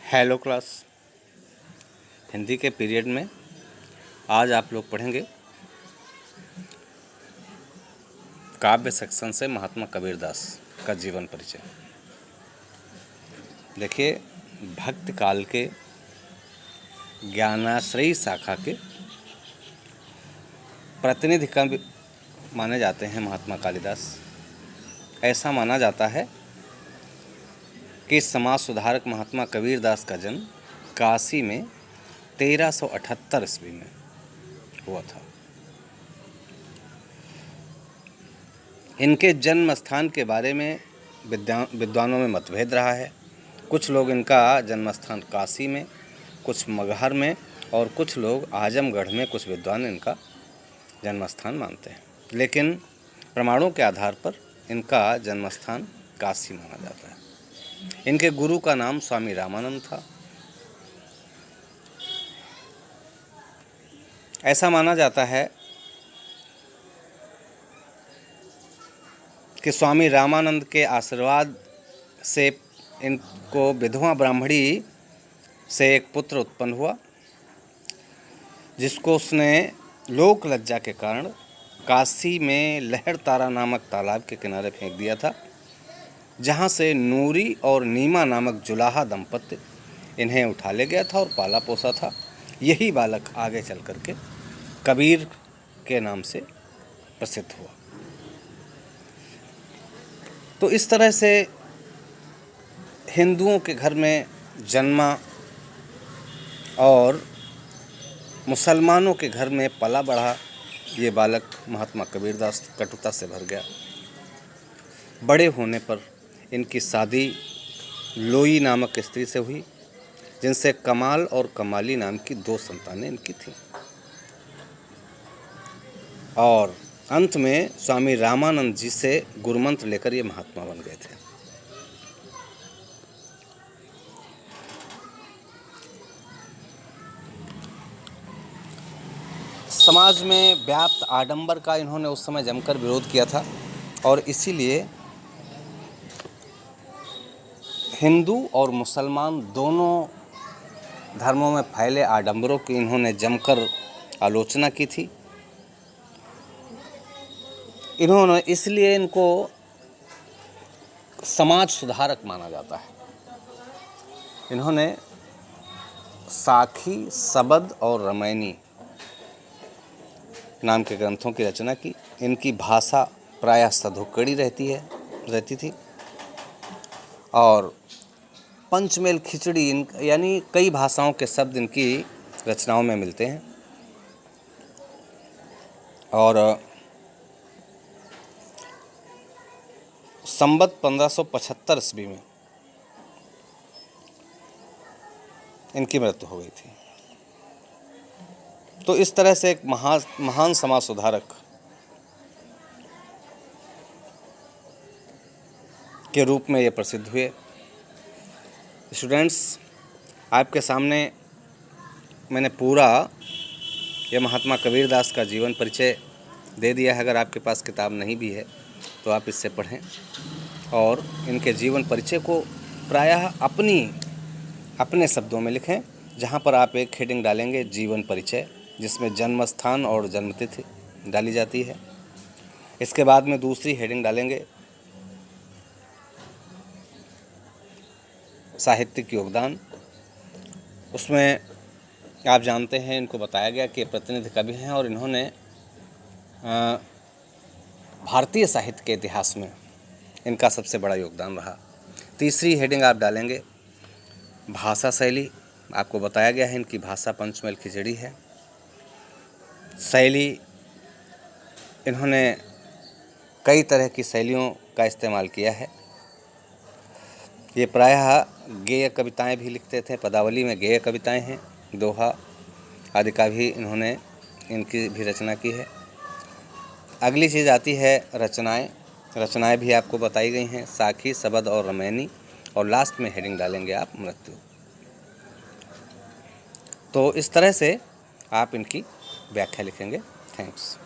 Hello class. Hindi के period में आज आप लोग पढ़ेंगे काव्य सेक्शन से महात्मा कबीरदास का जीवन परिचय। देखिए, भक्त काल के ज्ञानाश्रयी शाखा के प्रतिनिधि कवि माने जाते हैं महात्मा कालिदास। ऐसा माना जाता है कि समाज सुधारक महात्मा कबीरदास का जन्म काशी में 1378 ईस्वी में हुआ था। इनके जन्म स्थान के बारे में विद्वानों में मतभेद रहा है। कुछ लोग इनका जन्म स्थान काशी में, कुछ मगहर में और कुछ लोग आजमगढ़ में, कुछ विद्वान इनका जन्म स्थान मानते हैं। लेकिन प्रमाणों के आधार पर इनका जन्म स्थान काशी माना जाता है। इनके गुरु का नाम स्वामी रामानंद था। ऐसा माना जाता है कि स्वामी रामानंद के आशीर्वाद से इनको विधवा ब्राह्मणी से एक पुत्र उत्पन्न हुआ, जिसको उसने लोक लज्जा के कारण काशी में लहर तारा नामक तालाब के किनारे फेंक दिया था, जहाँ से नूरी और नीमा नामक जुलाहा दंपत्ति इन्हें उठा ले गया था और पाला पोसा था। यही बालक आगे चल कर के कबीर के नाम से प्रसिद्ध हुआ। तो इस तरह से हिंदुओं के घर में जन्मा और मुसलमानों के घर में पला बढ़ा ये बालक महात्मा कबीरदास कटुता से भर गया। बड़े होने पर इनकी शादी लोई नामक स्त्री से हुई, जिनसे कमाल और कमाली नाम की 2 संतानें इनकी थीं। और अंत में स्वामी रामानंद जी से गुरुमंत्र लेकर ये महात्मा बन गए थे। समाज में व्याप्त आडंबर का इन्होंने उस समय जमकर विरोध किया था और इसीलिए हिंदू और मुसलमान दोनों धर्मों में फैले आडंबरों की इन्होंने जमकर आलोचना की थी। इन्होंने इसलिए इनको समाज सुधारक माना जाता है। इन्होंने साखी, सबद और रामायणी नाम के ग्रंथों की रचना की। इनकी भाषा प्रायः सधुक्कड़ी रहती थी और पंचमेल खिचड़ी यानी कई भाषाओं के शब्द इनकी रचनाओं में मिलते हैं। और संवत 1575 ईस्वी में इनकी मृत्यु हो गई थी। तो इस तरह से एक महान समाज सुधारक के रूप में ये प्रसिद्ध हुए। स्टूडेंट्स, आपके सामने मैंने पूरा ये महात्मा कबीरदास का जीवन परिचय दे दिया है। अगर आपके पास किताब नहीं भी है तो आप इससे पढ़ें और इनके जीवन परिचय को प्रायः अपने शब्दों में लिखें, जहाँ पर आप एक हेडिंग डालेंगे जीवन परिचय, जिसमें जन्म स्थान और जन्मतिथि डाली जाती है। इसके बाद में दूसरी हेडिंग डालेंगे साहित्यिक योगदान। उसमें आप जानते हैं, इनको बताया गया कि प्रतिनिधि कवि हैं और इन्होंने भारतीय साहित्य के इतिहास में इनका सबसे बड़ा योगदान रहा। तीसरी हेडिंग आप डालेंगे भाषा शैली। आपको बताया गया है इनकी भाषा पंचमेल खिचड़ी है। शैली, इन्होंने कई तरह की शैलियों का इस्तेमाल किया है। ये प्रायः गेय कविताएं भी लिखते थे। पदावली में गेय कविताएं हैं, दोहा आदि का भी इन्होंने इनकी भी रचना की है। अगली चीज़ आती है रचनाएं भी आपको बताई गई हैं, साखी, सबद और रामायणी। और लास्ट में हेडिंग डालेंगे आप मृत्यु। तो इस तरह से आप इनकी व्याख्या लिखेंगे। थैंक्स।